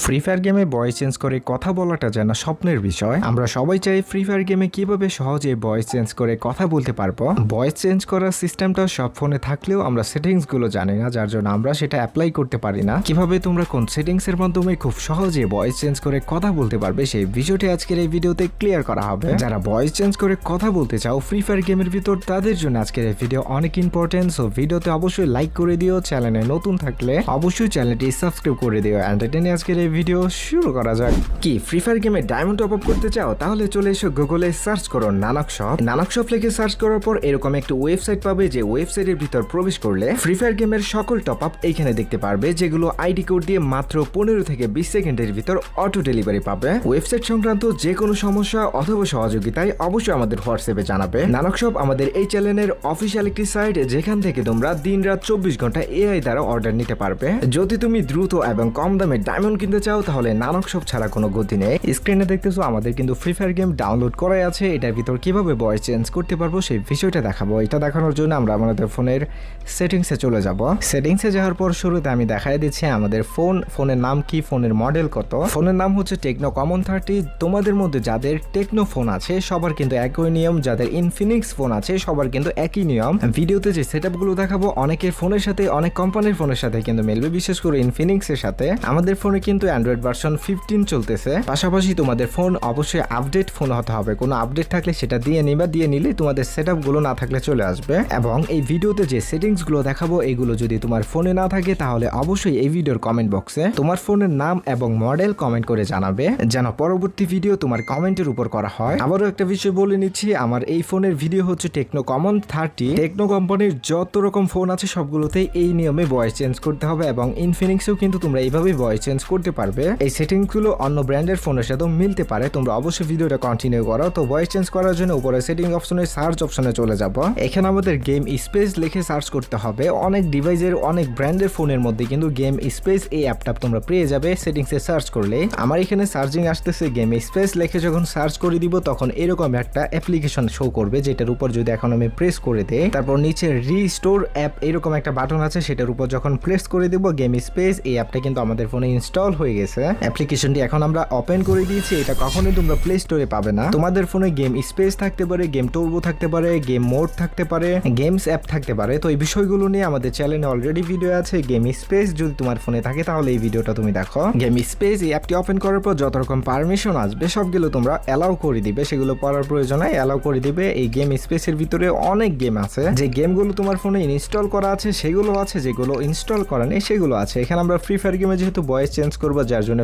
Free fire গেমে voice change করে কথা বলাটা যেন স্বপ্নের বিষয়। আমরা সবাই চাই ফ্রি ফায়ার গেমে কিভাবে সহজে ভয়েস চেঞ্জ করে কথা বলতে পারবো। ভয়েস চেঞ্জ করার সিস্টেমটা সব ফোনে থাকলেও আমরা সেটিংস গুলো জানি না, যার জন্য আমরা সেটা অ্যাপ্লাই করতে পারি না। কিভাবে তোমরা কোন সেটিংস এর মাধ্যমে খুব সহজে ভয়েস চেঞ্জ করে কথা বলতে পারবে সেই বিষয়টি আজকের এই ভিডিওতে ক্লিয়ার করা হবে। যারা ভয়েস চেঞ্জ করে কথা বলতে চাও ফ্রি ফায়ার গেমের ভিতর, তাদের জন্য আজকের এই ভিডিও অনেক ইম্পর্টেন্ট। সো ভিডিওতে অবশ্যই লাইক করে দিও, চ্যানেলে নতুন থাকলে অবশ্যই চ্যানেলটি সাবস্ক্রাইব করে দিও। এন্টারটেইনিং আজকের এই ভিডিও শুরু করা যাক। কি ফ্রি ফায়ার গেমে ডায়মন্ড টপ আপ করতে চাও? তাহলে চলে এসো গুগলে সার্চ করো নানক শপ। নানক শপ লিখে সার্চ করার পর এরকম একটা ওয়েবসাইট পাবে, যে ওয়েবসাইটের ভিতর প্রবেশ করলে ফ্রি ফায়ার গেমের সকল টপ আপ এইখানে দেখতে পারবে, যেগুলো আইডি কোড দিয়ে মাত্র 15 থেকে 20 সেকেন্ডের ভিতর অটো ডেলিভারি পাবে। ওয়েবসাইট সংক্রান্ত যে কোনো সমস্যা অথবা সহযোগিতায় অবশ্যই আমাদের হোয়াটসঅ্যাপে জানাবে। নানক শপ আমাদের এই চ্যানেলের অফিসিয়াল একটি সাইট, যেখান থেকে তোমরা দিন রাত 24 ঘন্টা এআই দ্বারা অর্ডার নিতে পারবে। যদি তুমি দ্রুত এবং কম দামে ডায়মন্ড কিনতে চাও তাহলে নানক শপ ছাড়া কোনো গতি নেই। স্ক্রিনে দেখতেছো আমাদের কিন্তু ফ্রি ফায়ার গেম ডাউনলোড করাই আছে। এটার ভিতর কিভাবে ভয়েস চেঞ্জ করতে পারবো সেই বিষয়টা দেখাবো। এটা দেখানোর জন্য আমরা আমাদের ফোনের সেটিংসে চলে যাব। সেটিংসে যাওয়ার পর শুরুতে আমি দেখাই দিচ্ছি আমাদের ফোনের নাম কি, ফোনের মডেল কত। ফোনের নাম হচ্ছে টেকনো কমন 30। তোমাদের মধ্যে যাদের টেকনো ফোন আছে সবার কিন্তু একই নিয়ম, যাদের ইনফিনিক্স ফোন আছে সবার কিন্তু একই নিয়ম। ভিডিওতে যে সেটআপগুলো দেখাবো অনেকের ফোনের সাথে, অনেক কোম্পানির ফোনের সাথে কিন্তু মিলবে, বিশেষ করে ইনফিনিক্স এর সাথে। আমাদের ফোনে কিন্তু অ্যান্ড্রয়েড ভার্সন 15 চলতেছে। পাশাপাশি তোমাদের ফোন অবশ্যই আপডেট ফোন হতে হবে। কোনো আপডেট থাকলে সেটা দিয়ে নিবা, দিয়ে নিলে তোমাদের সেটআপ গুলো না থাকলে চলে আসবে। এবং এই ভিডিওতে যে সেটিংস গুলো দেখাবো এগুলো যদি তোমার ফোনে না থাকে তাহলে অবশ্যই এই ভিডিওর কমেন্ট বক্সে তোমার ফোনের নাম এবং মডেল কমেন্ট করে জানাবে, যেন পরবর্তী ভিডিও তোমার কমেন্টের উপর করা হয়। আবারও একটা বিষয় বলে নিচ্ছি, আমার এই ফোনের ভিডিও হচ্ছে টেকনো কমন 30। টেকনো কোম্পানির যত রকম ফোন আছে সবগুলোতেই এই নিয়মে ভয়েস চেঞ্জ করতে হবে, এবং ইনফিনিক্সেও কিন্তু তোমরা এইভাবে ভয়েস চেঞ্জ করতে পারবে। এই সেটিংস গুলো অন্য ব্র্যান্ডের ফোনের সাথেও মিলতে পারে। তোমরা অবশ্যই ভিডিওটা কন্টিনিউ করো। তো ভয়েস চেঞ্জ করার জন্য উপরে সেটিং অপশনে সার্চ অপশনে চলে যাব। এখানে আমাদের গেম স্পেস লিখে সার্চ করতে হবে। অনেক ডিভাইসের অনেক ব্র্যান্ডের ফোনের মধ্যে কিন্তু গেম স্পেস এই অ্যাপটা তোমরা পেয়ে যাবে সেটিংসে সার্চ করলে। আমার এখানে সার্চিং আসতেছে, গেম স্পেস লিখে যখন সার্চ করে দিব তখন এরকম একটা অ্যাপ্লিকেশন শো করবে, যেটার উপর যদি এখন আমি প্রেস করে দেই, তারপর নিচে রিস্টোর অ্যাপ এরকম একটা বাটন আছে, সেটার উপর যখন প্রেস করে দিব গেম স্পেস এই অ্যাপটা কিন্তু আমাদের ফোনে ইনস্টল হয়ে গেছে। অ্যাপ্লিকেশনটি এখন আমরা ওপেন করে দিয়েছি। এটা কখনোই তোমরা প্লে স্টোরে পাবে না। তোমাদের ফোনে গেম স্পেস থাকতে পারে, গেম টুরবো থাকতে পারে, গেম মোড থাকতে পারে, গেমস অ্যাপ থাকতে পারে। তো এই বিষয়গুলো নিয়ে আমাদের চ্যানেলে অলরেডি ভিডিও আছে। গেম স্পেস যদি তোমার ফোনে থাকে তাহলে এই ভিডিওটা তুমি দেখো। গেম স্পেস এই অ্যাপটি ওপেন করার পর যত রকম পারমিশন আসবে সবগুলো তোমরা অ্যালাউ করে দিবে, সেগুলো পড়ার প্রয়োজন হয় অ্যালাউ করে দিবে। এই গেম স্পেসের ভিতরে অনেক গেম আছে, যে গেমগুলো তোমার ফোনে ইনস্টল করা আছে সেগুলো আছে, যেগুলো ইনস্টল করা নেই সেগুলো আছে। এখানে আমরা ফ্রি ফায়ার গেমে যেহেতু ভয়েস চেঞ্জ করবো, যার জন্য